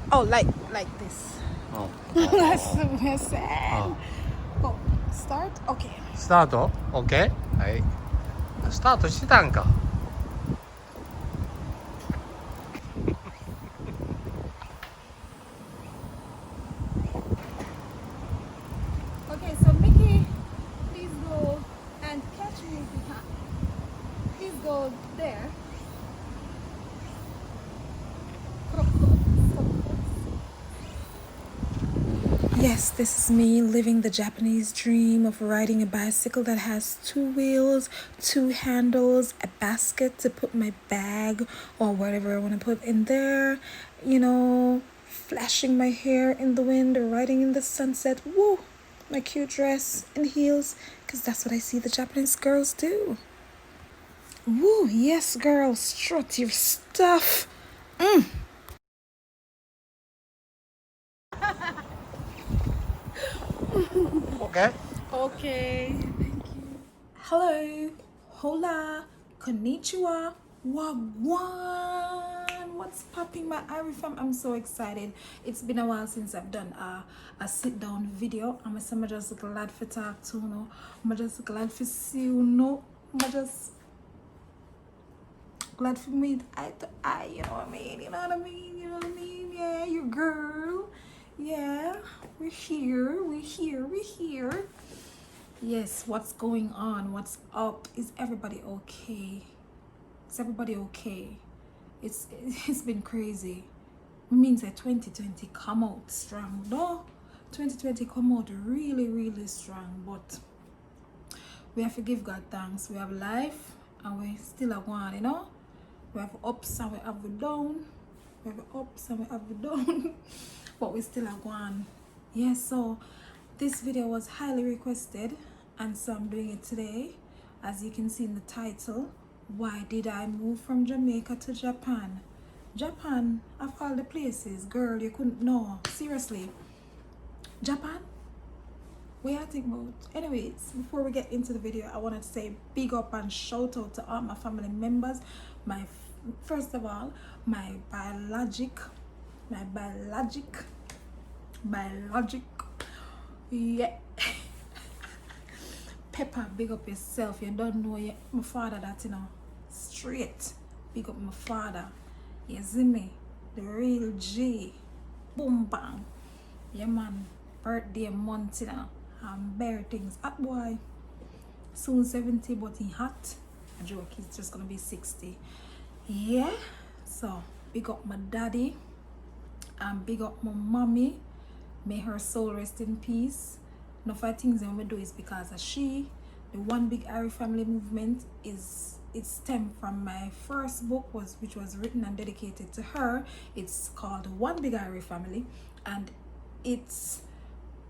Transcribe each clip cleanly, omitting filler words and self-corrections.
Oh, like this. Oh. That's what I said. Oh. Oh, start? Okay. スタート ?OK? はい。スタートしてたんか。Okay, so Mickey, please go and catch me if you can. Please go there. Yes, this is me living the Japanese dream of riding a bicycle that has 2 wheels, 2 handles, a basket to put my bag or whatever I want to put in there, you know, flashing my hair in the wind, riding in the sunset. Woo! My cute dress and heels, because that's what I see the Japanese girls do. Woo! Yes, girl, strut your stuff. OK? Okay, thank you. Hello, hola, konnichiwa, wagwan. What's popping, my irie fam? I'm so excited. It's been a while since I've done a sit down video. I'm just glad for talk to you. I'm just glad for see you. No, I'm just glad for meet eye to eye. You know what I mean? You know what I mean? You know what I mean? Yeah, your girl. Yeah, we're here. We're here. We're here. Yes, what's going on? What's up? Is everybody okay? Is everybody okay? It's been crazy. It means that 2020 come out strong. No, 2020 come out really strong, but we have to give God thanks. We have life and we still have one, you know? We have ups and we have the down. We have ups and we have the down. But we still have one. Yes, so this video was highly requested and so I'm doing it today. As you can see in the title, why did I move from Jamaica to Japan? Japan, of all the places, girl, you couldn't know. Seriously, Japan? What I think about? Anyways, before we get into the video, I wanted to say big up and shout out to all my family members. First of all, my biologic, yeah. Pepper, big up yourself. You don't know yet. My father that, you know, straight. Big up my father. You see me? The real G. Boom bang. Yeah man. Birthday month, you know. And bare things. Hot boy. Soon 70, but he hot. A joke, he's just gonna be 60. Yeah. So big up my daddy. And big up my mommy. May her soul rest in peace. Enough of things that we do is because of she. The One Big Irie Family movement it stemmed from my first book which was written and dedicated to her. It's called One Big Irie Family, and it's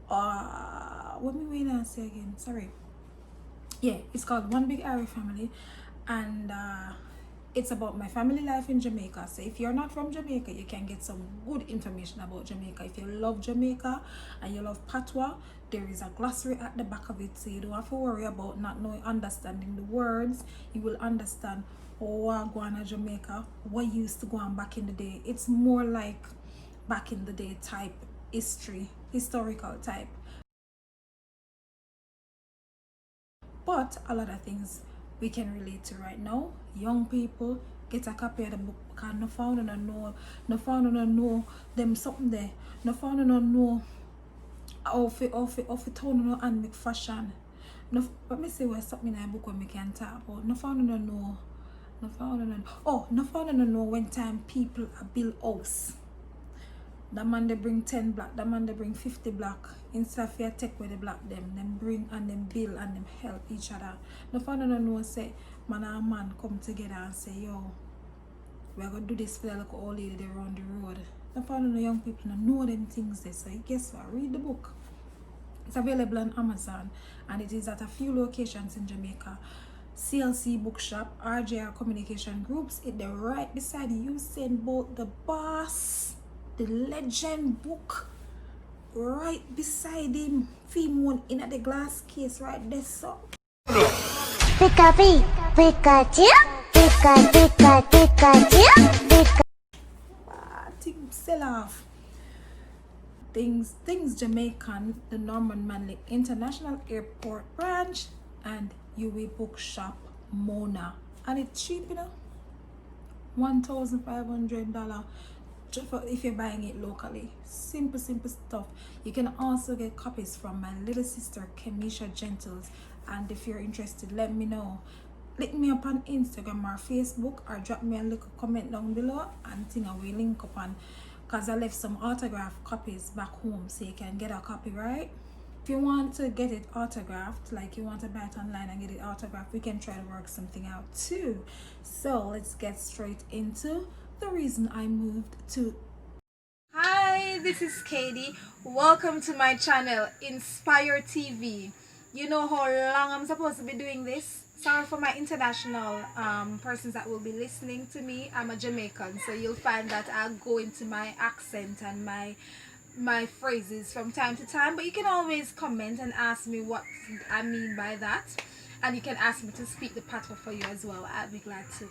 what me wait and say again, sorry. Yeah, it's called One Big Irie Family, and it's about my family life in Jamaica. So if you're not from Jamaica, you can get some good information about Jamaica. If you love Jamaica and you love patois, there is a glossary at the back of it, so you don't have to worry about not knowing, understanding the words. You will understand what going on Jamaica, what used to go on back in the day. It's more like back in the day type historical type. But a lot of things we can relate to right now. Young people, get a copy of the book because no found know them something there. No found know how to turn and make fashion. No, let me say what's something in a book when we can talk about. No found know when time people build house. The man they bring 10 black, the man they bring 50 black. Instead of you take where the black them bring and them build and them help each other. No fun no know say man and man come together and say, yo, we're gonna do this for the little old lady there around the road. No fun no young people no know them things there. So guess what? Read the book. It's available on Amazon and it is at a few locations in Jamaica. CLC Bookshop, RJR Communication Groups, it's the right beside you saying both the boss. The legend book right beside him. One in the glass case right there. So Pikachu, Pikachu, Pikachu, Pikachu, Pikachu. thing sell off. Things Jamaican, the Norman Manley International Airport branch, and irie Bookshop Mona. And it's cheap, you know, $1,500 if you're buying it locally. Simple stuff. You can also get copies from my little sister Kemisha Gentles, and if you're interested, let me know. Link me up on Instagram or Facebook, or drop me a little comment down below, and thing I will link up on, because I left some autographed copies back home, so you can get a copy, right? If you want to get it autographed, like you want to buy it online and get it autographed, we can try to work something out too. So let's get straight into the reason I moved to. Hi, this is Katie. Welcome to my channel, Inspire TV. You know how long I'm supposed to be doing this? Sorry for my international persons that will be listening to me. I'm a Jamaican, so you'll find that I'll go into my accent and my phrases from time to time, but you can always comment and ask me what I mean by that, and you can ask me to speak the patois for you as well. I'd be glad to.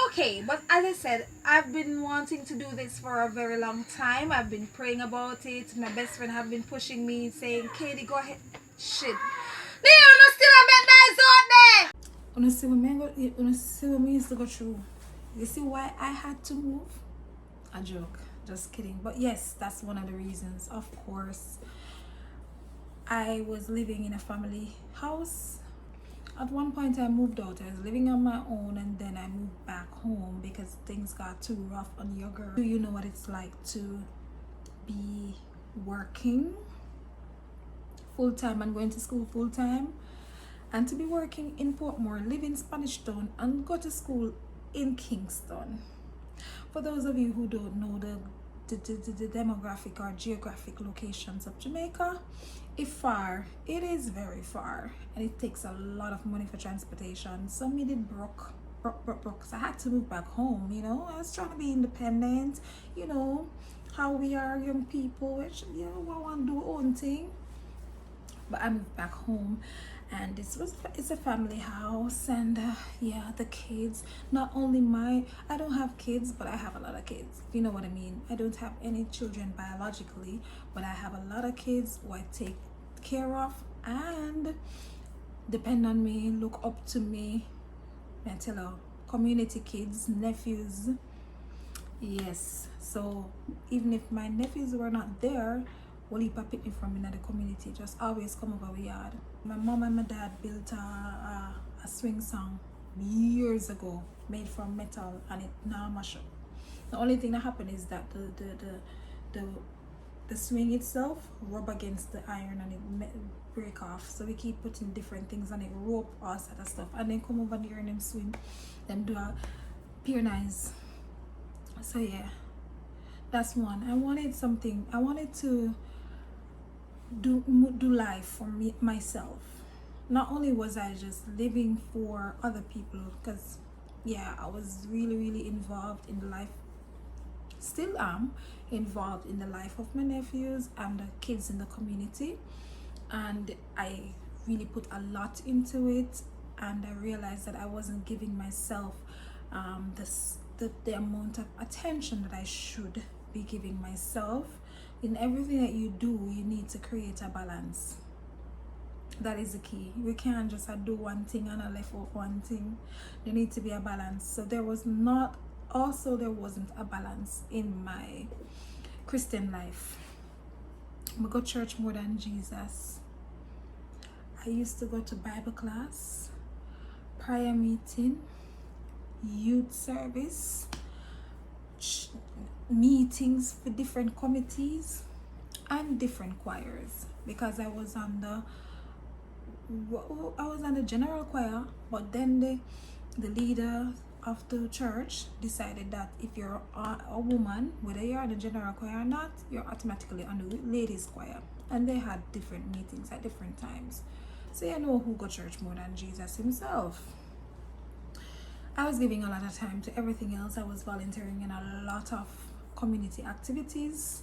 Okay, but as I said, I've been wanting to do this for a very long time. I've been praying about it. My best friend have been pushing me, saying, Katie, go ahead. Shit. You see what me used to go through. You see why I had to move? A joke, just kidding. But yes, that's one of the reasons. Of course, I was living in a family house. At one point I moved out. I was living on my own, and then I moved back home because things got too rough on your girl. Do you know what it's like to be working full-time and going to school full-time, and to be working in Portmore, live in Spanish Town, and go to school in Kingston? For those of you who don't know the demographic or geographic locations of Jamaica, it's far. It is very far, and it takes a lot of money for transportation. So me did broke. So I had to move back home. You know, I was trying to be independent. You know how we are, young people, which, you know, I want to do our own thing. But I moved back home, and it's a family house, and yeah, the kids, not only I don't have kids, but I have a lot of kids, you know what I mean. I don't have any children biologically, but I have a lot of kids who I take care of and depend on me, look up to me. I tell her, community kids, nephews. Yes, so even if my nephews were not there, well, he picked me from in the community, just always come over we yard. My mom and my dad built a swing song years ago, made from metal, and it now mash up. The only thing that happened is that the swing itself rub against the iron and it break off. So we keep putting different things on it, rope, all sort of stuff, and then come over there and them swing, them do a pure nice. So yeah, that's one. I wanted to do life for me, myself. Not only was I just living for other people, because yeah, I was really involved in the life, still am involved in the life of my nephews and the kids in the community, and I really put a lot into it, and I realized that I wasn't giving myself the amount of attention that I should be giving myself. In everything that you do, you need to create a balance. That is the key. We can't just do one thing and I left out one thing. There needs to be a balance. So there wasn't a balance in my Christian life. I go to church more than Jesus. I used to go to Bible class, prayer meeting, youth service, meetings for different committees and different choirs, because I was on the general choir, but then the leader of the church decided that if you're a woman, whether you're in the general choir or not, you're automatically on the ladies choir, and they had different meetings at different times. So you know who go church more than Jesus himself. I was giving a lot of time to everything else. I was volunteering in a lot of community activities,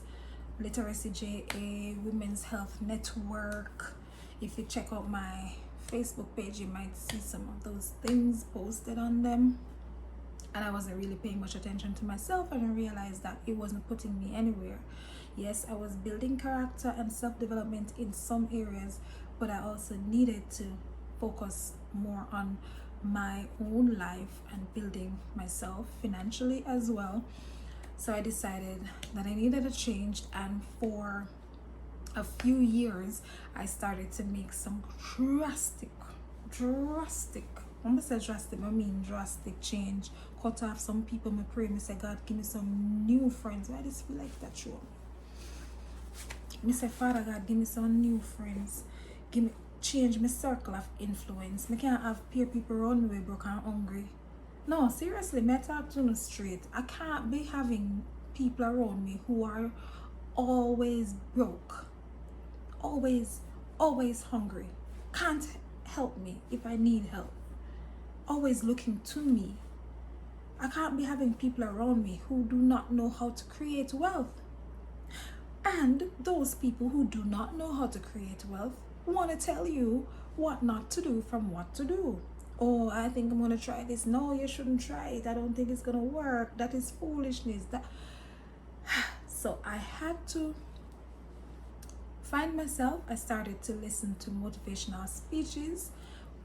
literacy JA, Women's Health Network. If you check out my Facebook page, you might see some of those things posted on them. And I wasn't really paying much attention to myself, and I realized that it wasn't putting me anywhere. Yes, I was building character and self-development in some areas, but I also needed to focus more on my own life and building myself financially as well. So I decided that I needed a change, and for a few years I started to make some drastic when I say drastic, I mean drastic change. Cut off some people. Me pray, me say, God, give me some new friends. Why just feel like that show? Me say, Father God, give me some new friends. Give me change my circle of influence. Me can't have peer people around me broke and hungry. No, seriously, me talk to you straight. I can't be having people around me who are always broke, always hungry, can't help me if I need help, always looking to me. I can't be having people around me who do not know how to create wealth. And those people who do not know how to create wealth want to tell you what not to do from what to do. Oh, I think I'm going to try this. No, you shouldn't try it. I don't think it's going to work. That is foolishness. So I had to find myself. I started to listen to motivational speeches.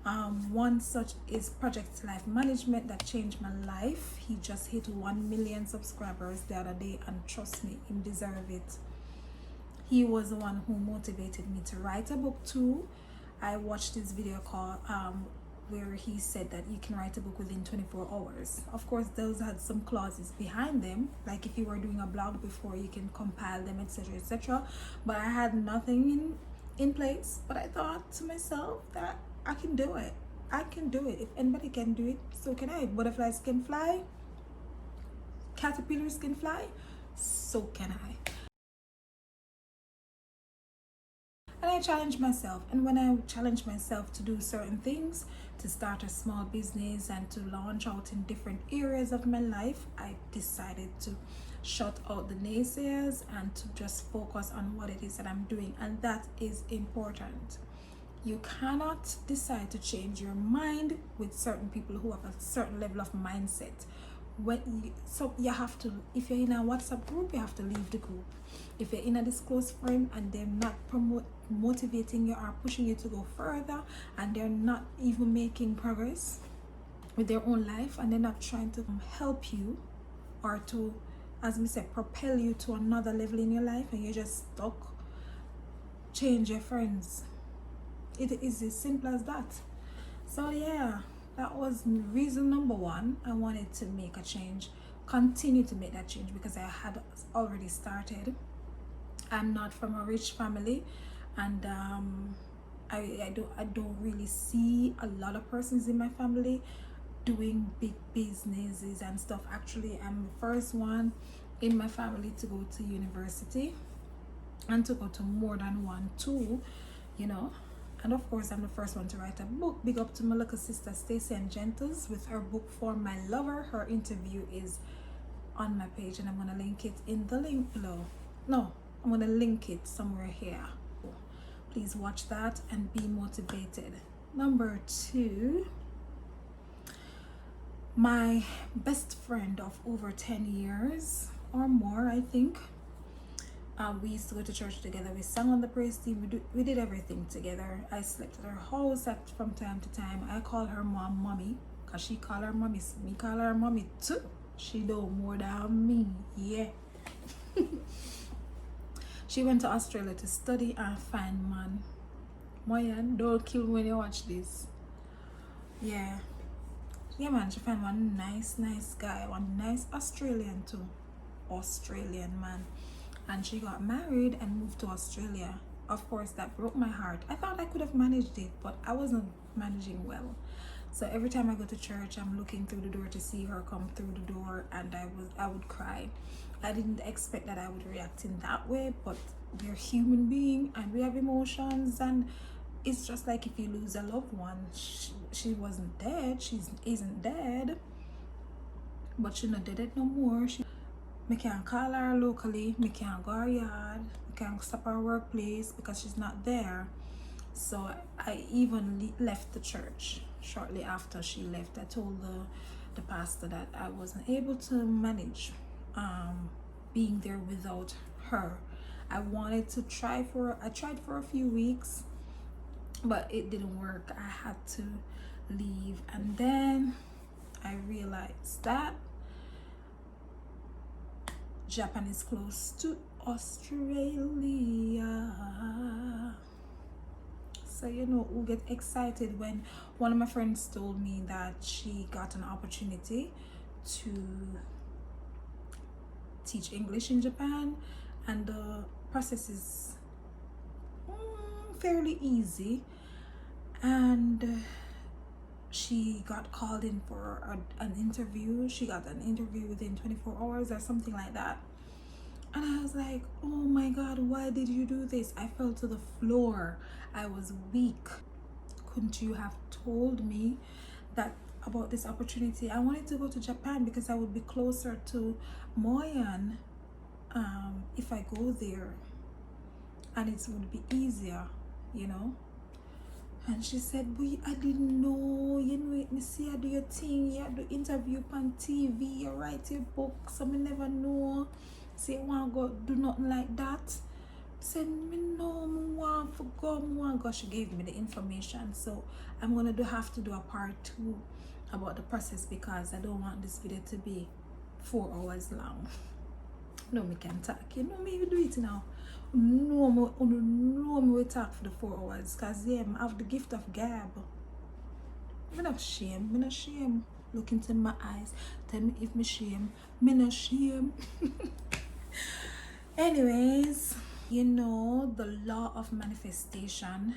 One such is Project Life Management that changed my life. He just hit 1 million subscribers the other day, and trust me, he deserves it. He was the one who motivated me to write a book too. I watched this video call where he said that you can write a book within 24 hours. Of course, those had some clauses behind them, like if you were doing a blog before, you can compile them, etc, etc. But I had nothing in place. But I thought to myself that I can do it. I can do it. If anybody can do it, so can I. Butterflies can fly, caterpillars can fly, so can I. And I challenged myself. And when I challenged myself to do certain things, to start a small business and to launch out in different areas of my life, I decided to shut out the naysayers and to just focus on what it is that I'm doing. And that is important. You cannot decide to change your mind with certain people who have a certain level of mindset. So you have to, if you're in a WhatsApp group, you have to leave the group. If you're in a disclosed friend and they're not motivating you or pushing you to go further, and they're not even making progress with their own life, and they're not trying to help you or to, as we said, propel you to another level in your life, and you're just stuck, change your friends. It is as simple as that. So yeah, that was reason number one. I wanted to make a change, continue to make that change, because I had already started. I'm not from a rich family, and I don't really see a lot of persons in my family doing big businesses and stuff. Actually, I'm the first one in my family to go to university and to go to more than one too, you know. And of course, I'm the first one to write a book. Big up to my little sister Stacy and Gentles with her book For My Lover. Her interview is on my page, and I'm gonna link it in the link below. No, I'm gonna link it somewhere here. Please watch that and be motivated. Number two, my best friend of over 10 years or more, I think. We used to go to church together. We sang on the praise team. We did everything together. I slept at her house from time to time. I call her mom mommy, because she call her mommy. Me call her mommy too. She know more than me. Yeah. She went to Australia to study and find man. Moyan, don't kill me when you watch this. Yeah. Yeah man, she found one nice guy. One nice Australian too. Australian man. And she got married and moved to Australia. Of course, that broke my heart. I thought I could have managed it, but I wasn't managing well. So every time I go to church, I'm looking through the door to see her come through the door, and I would cry. I didn't expect that I would react in that way, but we're human beings and we have emotions, and it's just like if you lose a loved one. She wasn't dead. She isn't dead, but she not dead no more. Me can't call her locally, me can't go her yard, me can't stop her workplace because she's not there. So I even left the church shortly after she left. I told the pastor that I wasn't able to manage being there without her, I wanted to try I tried for a few weeks, but it didn't work. I had to leave, and then I realized that Japan is close to Australia. So you know, we get excited when one of my friends told me that she got an opportunity to teach English in Japan, and the process is fairly easy, and she got called in for an interview. She got an interview within 24 hours or something like that. And I was like, oh my God, why did you do this? I fell to the floor. I was weak. Couldn't you have told me that about this opportunity? I wanted to go to Japan because I would be closer to Moyan if I go there, and it would be easier, you know. And she said, boy, I didn't know, you know, me see you do your thing, you do interview on TV, you write your book, so me never know. Say, I want to go do nothing like that. Said, me no, me want to go, me want to go. She gave me the information, so I'm going to have to do a part 2 about the process, because I don't want this video to be 4 hours long. No, me can talk, you know, me do it now. No, me will talk for the 4 hours, because yeah, I have the gift of gab. Me not shame, me not shame. Look into my eyes, tell me if me shame. Me not shame. Anyways, you know, the law of manifestation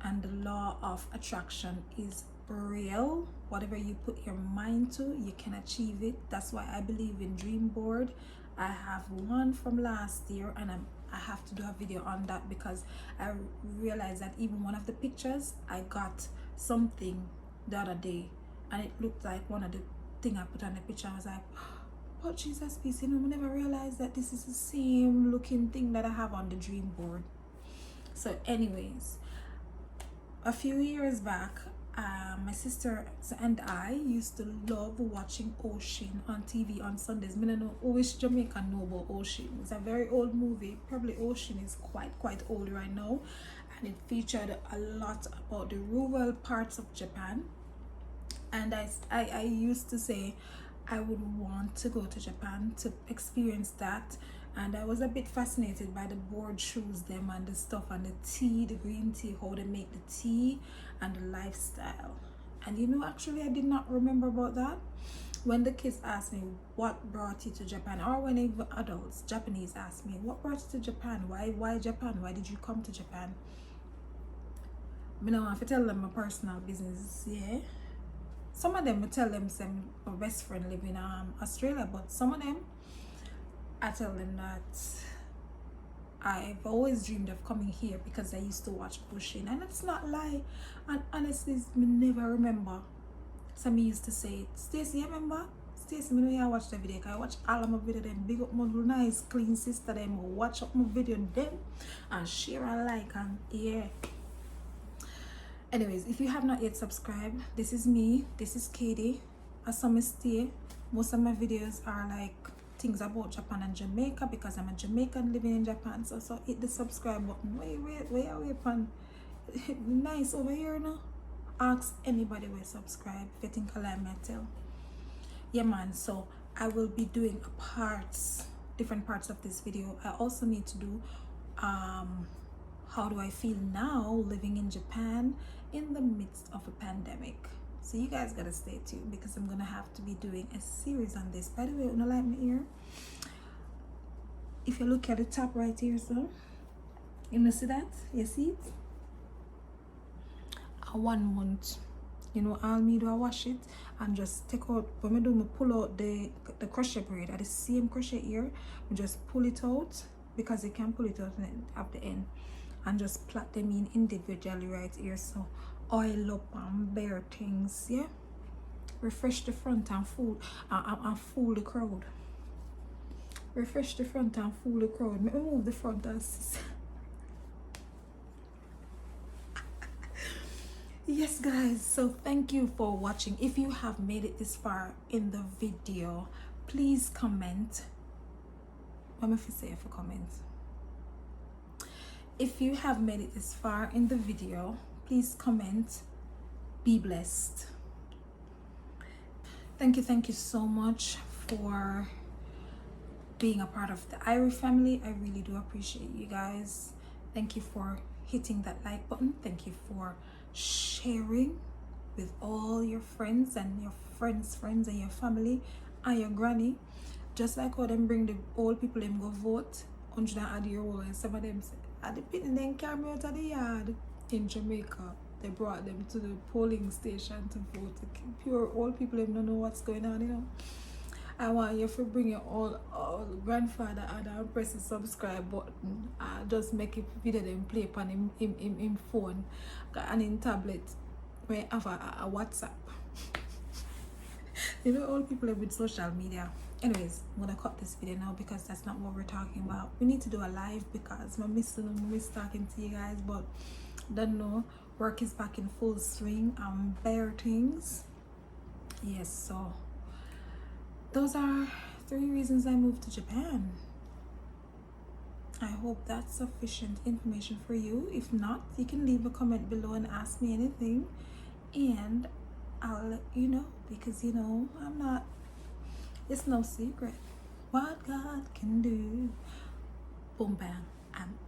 and the law of attraction is real. Whatever you put your mind to, you can achieve it. That's why I believe in dream board. I have one from last year, and I have to do a video on that, because I realized that even one of the pictures, I got something the other day, and it looked like one of the thing I put on the picture. I was like, oh Jesus, peace, you know, I never realized that this is the same looking thing that I have on the dream board. So anyways, a few years back, my sister and I used to love watching Ocean on TV on Sundays. I don't know which Jamaican know about Ocean. It's a very old movie. Probably Ocean is quite old right now, and it featured a lot about the rural parts of Japan. And I used to say I would want to go to Japan to experience that, and I was a bit fascinated by the board shoes them and the stuff, and the tea, the green tea, how they make the tea, and the lifestyle. And you know, actually I did not remember about that. When the kids asked me what brought you to Japan, or when even adults, Japanese, asked me what brought you to Japan, why Japan, why did you come to Japan, I don't want to tell them my personal business. Yeah, some of them I tell them my best friend live in Australia, but some of them I tell them that I've always dreamed of coming here because I used to watch Ocean, and it's not lie. And honestly, me never remember. Some used to say it. Stacey, you remember? Stacey, me know you watch the video. I watch all of my video them. Big up my nice clean sister them. Watch up my video them and share and like, and yeah. Anyways, if you have not yet subscribed, this is me, this is Katie. As some stay, most of my videos are like things about Japan and Jamaica, because I'm a Jamaican living in Japan. So hit the subscribe button. Wait upon nice over here now. Ask anybody will subscribe if you think I like me tell. Yeah man, so I will be doing different parts of this video. I also need to do how do I feel now living in Japan in the midst of a pandemic. So you guys gotta stay tuned, because I'm gonna have to be doing a series on this. By the way, you like my ear? If you look at the top right here, so you see that? You see it? 1 month, you know, I'll do I wash it and just take out. When I do, I pull out the crochet braid at the same crochet here. I just pull it out, because you can pull it out at the end, and just plait them in individually right here. So oil up and bare things, yeah. Refresh the front and fool the crowd. Refresh the front and fool the crowd. Let me move the front and yes guys, so thank you for watching. If you have made it this far in the video, please comment. What am I say for comment? If you have made it this far in the video, please comment, be blessed. Thank you so much for being a part of the irie family. I really do appreciate you guys. Thank you for hitting that like button. Thank you for sharing with all your friends and your friends and your family and your granny. Just like how them bring the old people them go vote 100-year-old, and some of them say, "At the pit then carry me out of the yard." In Jamaica, they brought them to the polling station to vote. Pure old people them don't know what's going on, you know. I want you to bring your all grandfather and press the subscribe button. Just make a video them play upon him phone and in tablet where have a WhatsApp. You know, all people live with social media. Anyways, I'm gonna cut this video now because that's not what we're talking about. We need to do a live because I miss talking to you guys, but don't know, work is back in full swing. Bear things. Yes, so those are 3 reasons I moved to Japan. I hope that's sufficient information for you. If not, you can leave a comment below and ask me anything, and I'll let you know, because you know it's no secret what God can do. Boom bang, I'm